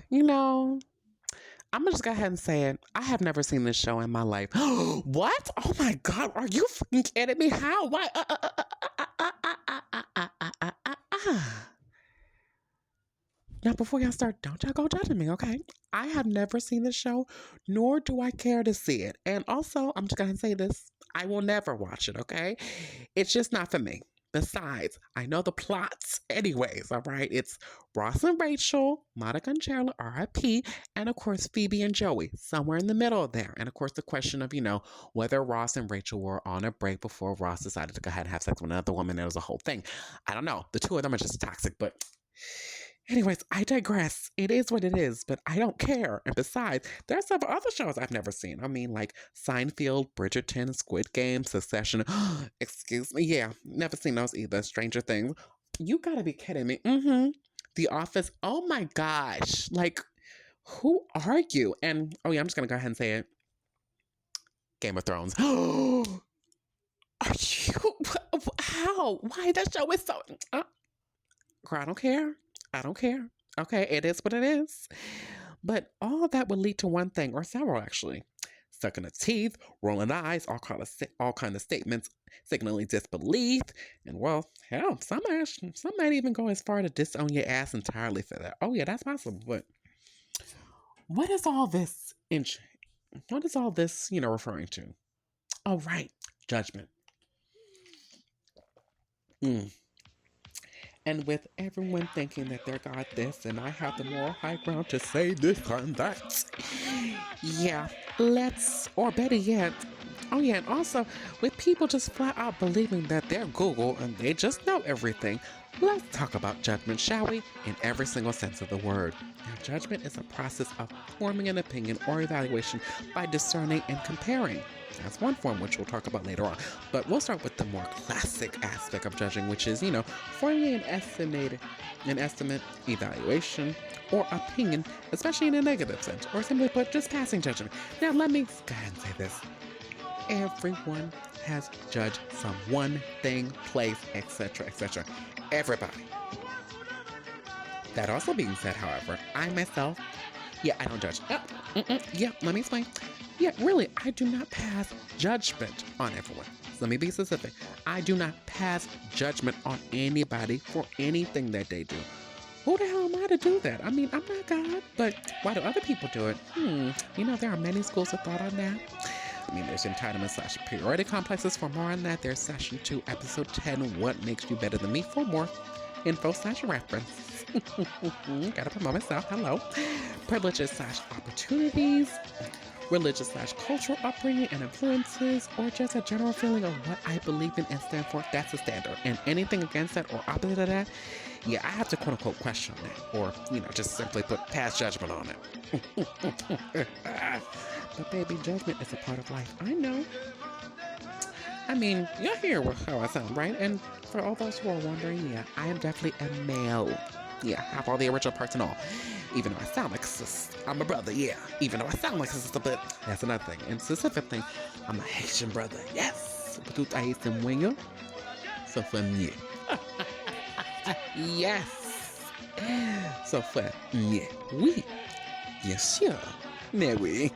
You know, I'm gonna just go ahead and say it. I have never seen this show in my life. What? Oh my God. Are you fucking kidding me? How? Why? Now, before y'all start, don't y'all go judging me, okay? I have never seen this show, nor do I care to see it. And also, I'm just going to say this, I will never watch it, okay? It's just not for me. Besides, I know the plots anyways, all right? It's Ross and Rachel, Monica and Chandler, R.I.P., and of course, Phoebe and Joey, somewhere in the middle there. And of course, the question of, whether Ross and Rachel were on a break before Ross decided to go ahead and have sex with another woman. It was a whole thing. I don't know. The two of them are just toxic, but... Anyways, I digress. It is what it is, but I don't care. And besides, there are several other shows I've never seen. I mean, like Seinfeld, Bridgerton, Squid Game, Succession. Excuse me. Yeah, never seen those either. Stranger Things. You gotta be kidding me. The Office. Oh my gosh. Like, who are you? And, oh yeah, I'm just gonna go ahead and say it. Game of Thrones. Are you? How? Why? That show is so... Girl, I don't care. I don't care. Okay, it is what it is. But all of that would lead to one thing, or several actually. Sucking the teeth, rolling eyes, all kind of statements, signaling disbelief, and well, hell, some might even go as far to disown your ass entirely for that. Oh yeah, that's possible. But what is all this? What is all this? Referring to? Oh right, judgment. And with everyone thinking that they got this and I have the moral high ground to say this and that. Yeah, or better yet, oh yeah, and also with people just flat out believing that they're Google and they just know everything, let's talk about judgment, shall we? In every single sense of the word. Now, judgment is a process of forming an opinion or evaluation by discerning and comparing. That's one form which we'll talk about later on. But we'll start with the more classic aspect of judging, which is, forming an estimate, evaluation, or opinion, especially in a negative sense, or simply put, just passing judgment. Now, let me go ahead and say this. Everyone has judged someone, thing, place, etc., etc. Everybody. That also being said, however, I myself, I don't judge. Let me explain. Yeah, really, I do not pass judgment on everyone. So let me be specific. I do not pass judgment on anybody for anything that they do. Who the hell am I to do that? I mean, I'm not God, but why do other people do it? There are many schools of thought on that. I mean, there's entitlement/superiority complexes. For more on that, there's session 2, episode 10, What Makes You Better Than Me, for more info/reference. Gotta promote myself. Hello. Privileges/opportunities. Religious/cultural upbringing and influences, or just a general feeling of what I believe in and stand for. That's a standard. And anything against that or opposite of that, I have to quote-unquote question that, or, just simply put pass judgment on it. But baby, judgment is a part of life. I know. I mean, you'll hear how I sound, right? And for all those who are wondering, I am definitely a male. I have all the original parts and all. Even though I sound like a sister, I'm a brother, Even though I sound like a sister, but that's another thing. And specifically, I'm a Haitian brother, yes. Tout Haitian winger. So for me. Yes. So for me. Oui. Bien sûr. Mais oui.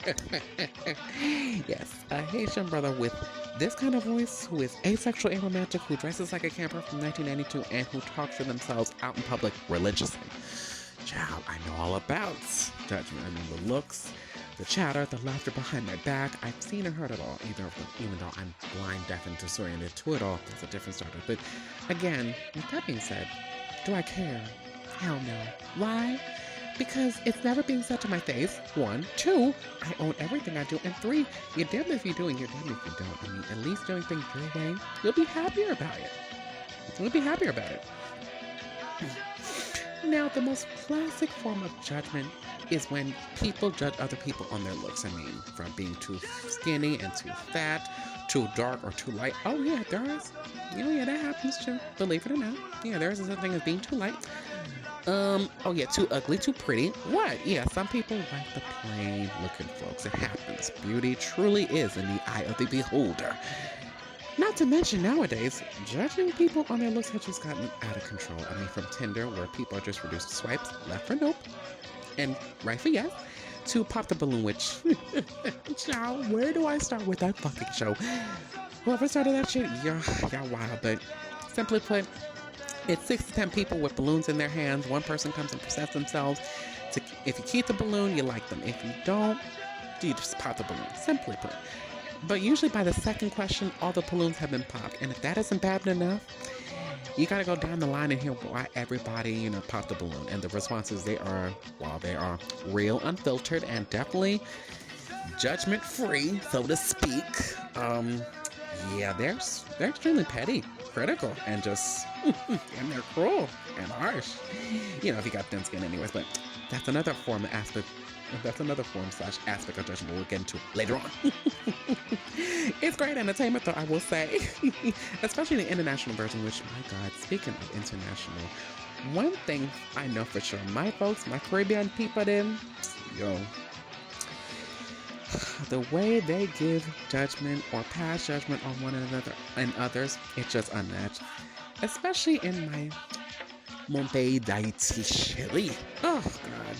Yes, a Haitian brother with this kind of voice, who is asexual and romantic, who dresses like a camper from 1992, and who talks to themselves out in public religiously. Child, I know all about judgment. I mean, the looks, the chatter, the laughter behind my back. I've seen and heard it all, even though I'm blind, deaf, and disoriented to it all. That's a different story. But again, with that being said, do I care? Hell no. Why? Because it's never being said to my face, 1. 2, I own everything I do. And 3, you're damned if you do and you're damned if you don't. I mean, at least doing things your way, you'll be happier about it. Now, the most classic form of judgment is when people judge other people on their looks. I mean, from being too skinny and too fat, too dark or too light. Oh, yeah, there is. That happens too. Believe it or not. There is such a thing as being too light. Too ugly, too pretty. What? Some people like the plain looking folks. It happens. Beauty truly is in the eye of the beholder. Not to mention nowadays, judging people on their looks has just gotten out of control. I mean, from Tinder, where people are just reduced to swipes, left for nope, and rightfully yes, to Pop the Balloon, which, child, where do I start with that fucking show? Whoever started that shit, y'all wild. But simply put, it's 6 to 10 people with balloons in their hands. One person comes and presents themselves. If you keep the balloon, you like them. If you don't, you just pop the balloon. Simply put. But usually by the second question, all the balloons have been popped. And if that isn't bad enough, you gotta go down the line and hear why everybody, popped the balloon. And the responses, they are real, unfiltered, and definitely judgment-free, so to speak. Yeah, they're extremely petty, critical, and just, and they're cruel and harsh. If you got thin skin anyways, but that's another form / aspect of judgment we'll get into later on. It's great entertainment, though, I will say. Especially the international version, which, my God, speaking of international, one thing I know for sure, my folks, my Caribbean people, the way they give judgment or pass judgment on one another and others, it's just unmatched. Especially in my Mon pays d'Haïti chérie. Oh, God.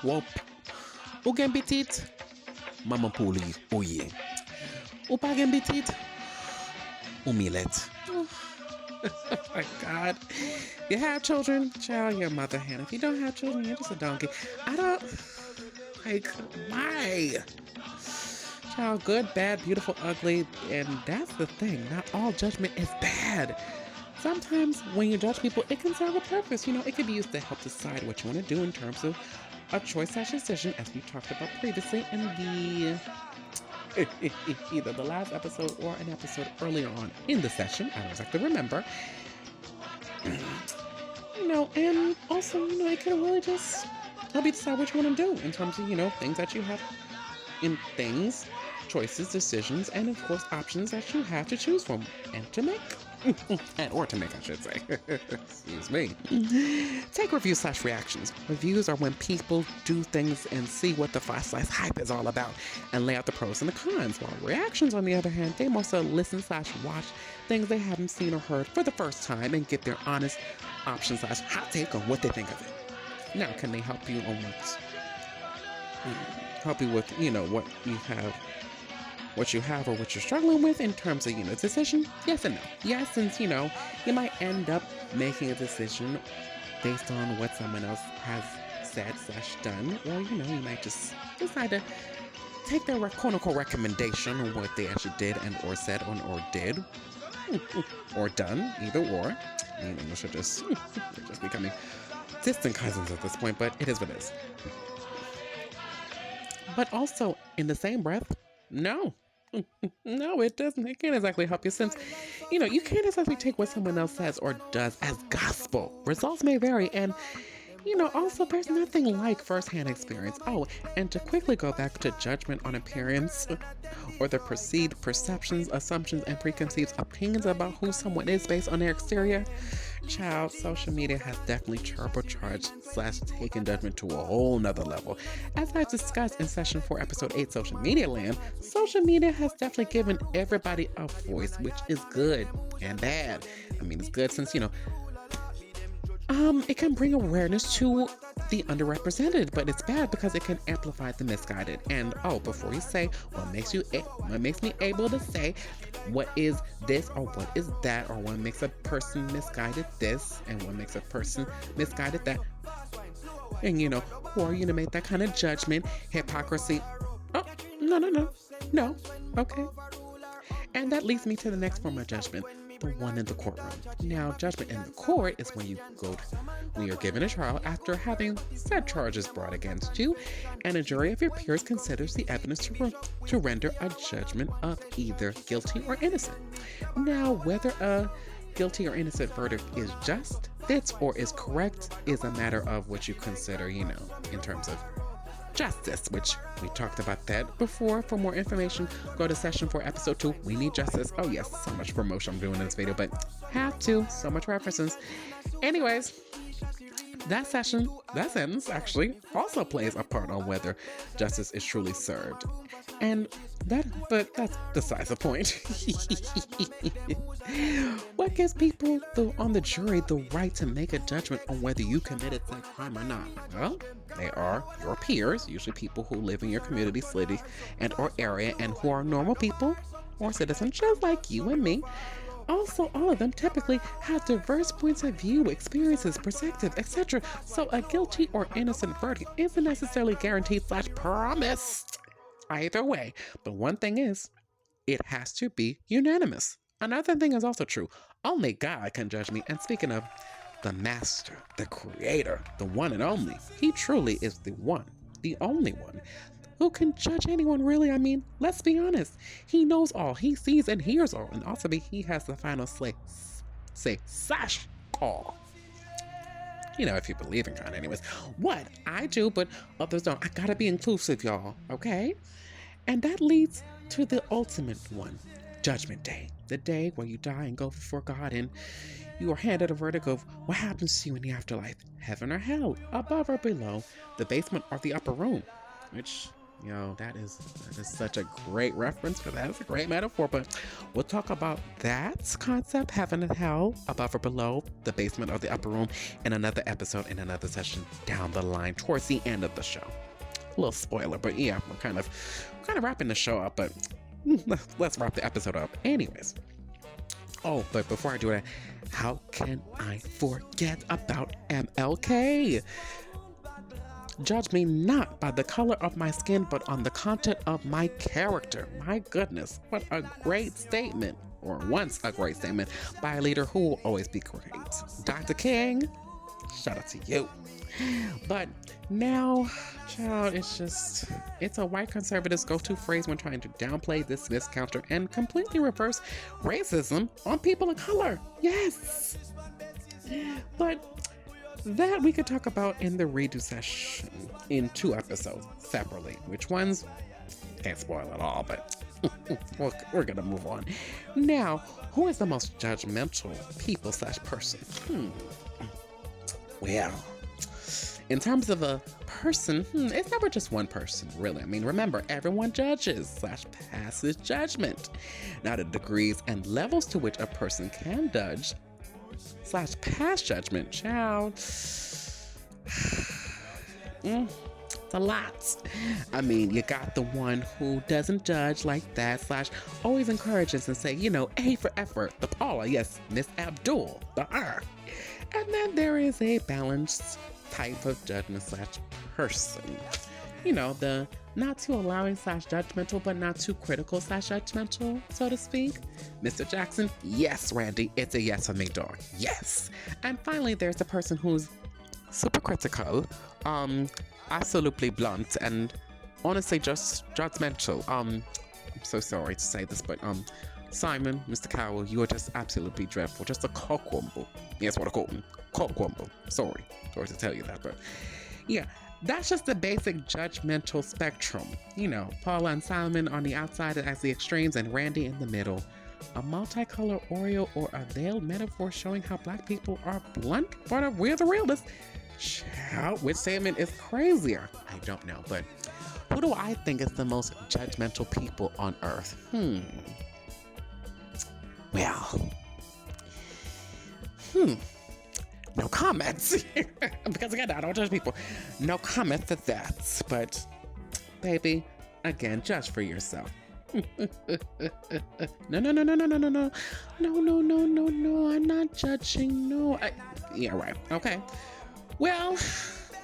Wop. Ou gen petit? Maman pou li, ou ye. Ou pa gen petit? Ou millet. Oh my God. You have children? Child, your mother hand. If you don't have children, you're just a donkey. Why? Child, good, bad, beautiful, ugly, and that's the thing. Not all judgment is bad. Sometimes when you judge people, it can serve a purpose. It can be used to help decide what you want to do in terms of a choice / decision, as we talked about previously in either the last episode or an episode earlier on in the session. I don't exactly remember. And also, it can really just help you decide what you want to do in terms of, things that you have choices, decisions, and of course, options that you have to choose from and to make. or to make, I should say. Excuse me. Take reviews / reactions. Reviews are when people do things and see what the / hype is all about and lay out the pros and the cons. While reactions, on the other hand, they mostly listen / watch things they haven't seen or heard for the first time and get their honest options / hot take on what they think of it. Now, can they help you on help you with, what you have or what you're struggling with in terms of, decision? Yes and no. Yes, since, you might end up making a decision based on what someone else has said / done, or, you might just decide to take their quote-unquote recommendation on what they actually did and or said or did or done, either or. We should just, we're just becoming distant cousins at this point, but it is what it is. But also, in the same breath, no. No, it doesn't. It can't exactly help you since, you can't exactly take what someone else says or does as gospel. Results may vary, and, also there's nothing like firsthand experience. Oh, and to quickly go back to judgment on appearance or the perceived perceptions, assumptions, and preconceived opinions about who someone is based on their exterior, child, social media has definitely turbocharged / taken judgment to a whole nother level. As I discussed in session 4, episode 8, Social Media Land, social media has definitely given everybody a voice, which is good and bad. It's good since, it can bring awareness to the underrepresented, but it's bad because it can amplify the misguided. And before you say what makes me able to say what is this or what is that, or what makes a person misguided this and what makes a person misguided that, and who are you to make that kind of judgment? Hypocrisy. Oh, no. Okay. And that leads me to the next form of judgment, the one in the courtroom. Now, judgment in the court is when you're given a trial after having said charges brought against you, and a jury of your peers considers the evidence to render a judgment of either guilty or innocent. Now, whether a guilty or innocent verdict is just, fits, or is correct is a matter of what you consider, in terms of justice, which we talked about that before. For more information, go to session 4, episode 2, We Need Justice. Oh yes, so much promotion I'm doing in this video, but have to, so much references. Anyways, that sentence actually also plays a part on whether justice is truly served. And but that's besides the point. What gives people on the jury the right to make a judgment on whether you committed that crime or not? Well, they are your peers, usually people who live in your community, city, and or area, and who are normal people or citizens just like you and me. Also, all of them typically have diverse points of view, experiences, perspectives, etc. So a guilty or innocent verdict isn't necessarily guaranteed / promised either way. But one thing is, it has to be unanimous. Another thing is also true. Only God can judge me. And speaking of the master, the creator, the one and only, he truly is the one, the only one who can judge anyone, really. I mean, let's be honest. He knows all. He sees and hears all. And ultimately, he has the final say call. You know, if you believe in God anyways. What? I do, but others don't. I gotta be inclusive, y'all. Okay? And that leads to the ultimate one. Judgment Day. The day where you die and go before God and you are handed a verdict of what happens to you in the afterlife. Heaven or hell. Above or below. The basement or the upper room. Which... that is such a great reference for that. It's a great metaphor, but we'll talk about that concept, heaven and hell, above or below, the basement or the upper room, in another episode, in another session down the line, towards the end of the show. A little spoiler, but yeah, we're kind of wrapping the show up, but let's wrap the episode up. Anyways. Oh, but before I do that, how can I forget about MLK? Judge me not by the color of my skin, but on the content of my character. My goodness, what a great statement, or once a great statement, by a leader who will always be great. Dr. King, shout out to you. But now, child, it's a white conservative's go-to phrase when trying to downplay, dismiss, counter, and completely reverse racism on people of color. Yes! But that we could talk about in the redo session in 2 episodes separately. Which ones? Can't spoil it all, but we're gonna move on. Now, who is the most judgmental people / person? Well, in terms of a person, it's never just one person, really. I mean, remember, everyone judges / passes judgment. Now, the degrees and levels to which a person can judge / pass judgment, child. It's a lot. I mean, you got the one who doesn't judge like that / always encourages and say, A for effort, the Paula, yes, Miss Abdul, the R. And then there is a balanced type of judgment / person. The not too allowing / judgmental, but not too critical / judgmental, so to speak. Mr. Jackson, yes, Randy, it's a yes for me, dog. Yes. And finally, there's the person who's super critical, absolutely blunt, and honestly just judgmental. I'm so sorry to say this, but Simon, Mr. Cowell, you are just absolutely dreadful. Just a cockwomble. Yes, what I call him. Cockwomble. Sorry to tell you that, but yeah. That's just the basic judgmental spectrum. Paula and Simon on the outside as the extremes and Randy in the middle. A multicolor Oreo or a veiled metaphor showing how black people are blunt, but we're the realest. Child, which statement is crazier? I don't know, but who do I think is the most judgmental people on earth? Well, no comments. Because again, I don't judge people. No comments to that. But, baby, again, judge for yourself. No. No, I'm not judging. No. Yeah, right. Okay. Well,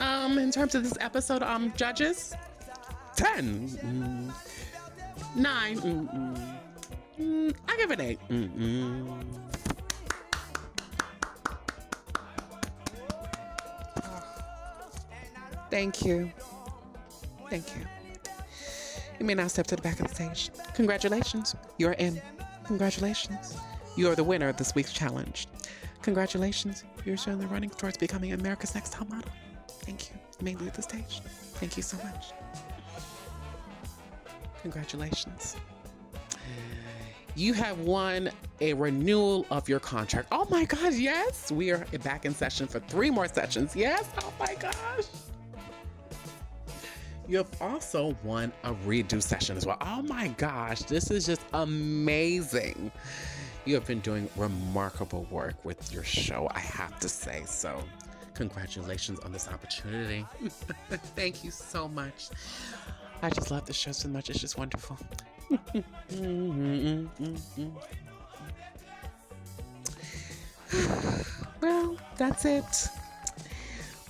in terms of this episode, judges, 10. 9. I give it 8. Thank you. You may now step to the back of the stage. Congratulations, you're in. Congratulations, you are the winner of this week's challenge. Congratulations, you're still in the running towards becoming America's Next Top Model. Thank you. You may leave the stage. Thank you so much. Congratulations. You have won a renewal of your contract. Oh my God, yes! We are back in session for 3 more sessions. Yes, oh my gosh. You have also won a redo session as well. Oh my gosh, this is just amazing. You have been doing remarkable work with your show, I have to say. So, congratulations on this opportunity. Thank you so much. I just love the show so much. It's just wonderful. Well, that's it.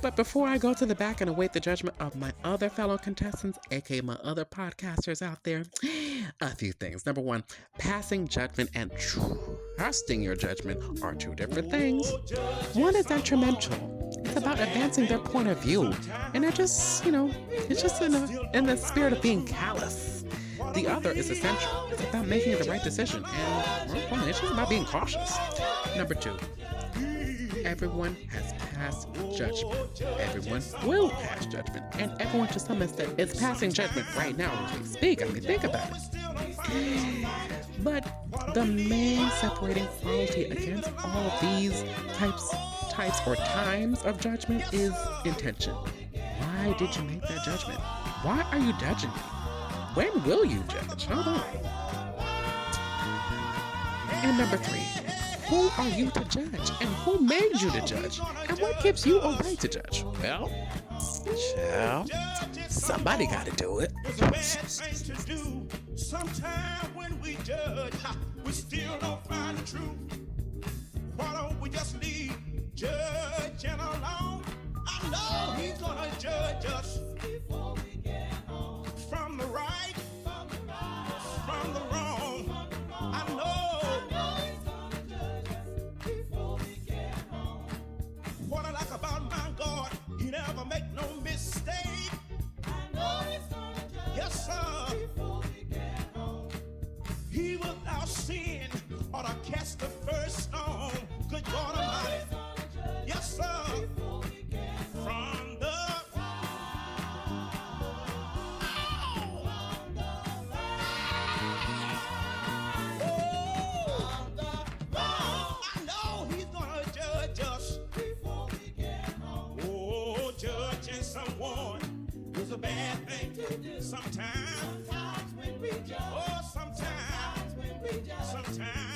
But before I go to the back and await the judgment of my other fellow contestants, aka my other podcasters out there, a few things. Number one, passing judgment and trusting your judgment are two different things. One is detrimental. It's about advancing their point of view. And they're just, it's just in the spirit of being callous. The other is essential. It's about making the right decision. And more importantly, it's just about being cautious. Number two, everyone has passed judgment. Everyone will pass judgment. And everyone to some extent is passing judgment right now as we speak. I mean, think about it. But the main separating quality against all of these types or times of judgment is intention. Why did you make that judgment? Why are you judging me? When will you judge? Hold on. And number three, who are you to judge? And who made you to judge? And what gives you a right to judge? Well, somebody got to do it. Sometimes when we judge, we still don't find the truth. Why don't we just leave judging alone? I know he's gonna judge us before we get home. From the right, from the wrong. I know he's gonna judge us before we get home. What I like about my God, he never make no mistake. I know he's gonna judge yes, sir. Before we get home. He without sin ought to cast the first stone. Good God Almighty. Yes, sir. From the I know he's gonna judge us before we get home. Oh, judging someone is a bad thing to do. Sometimes when we judge. Oh, sometimes when we judge. Sometimes.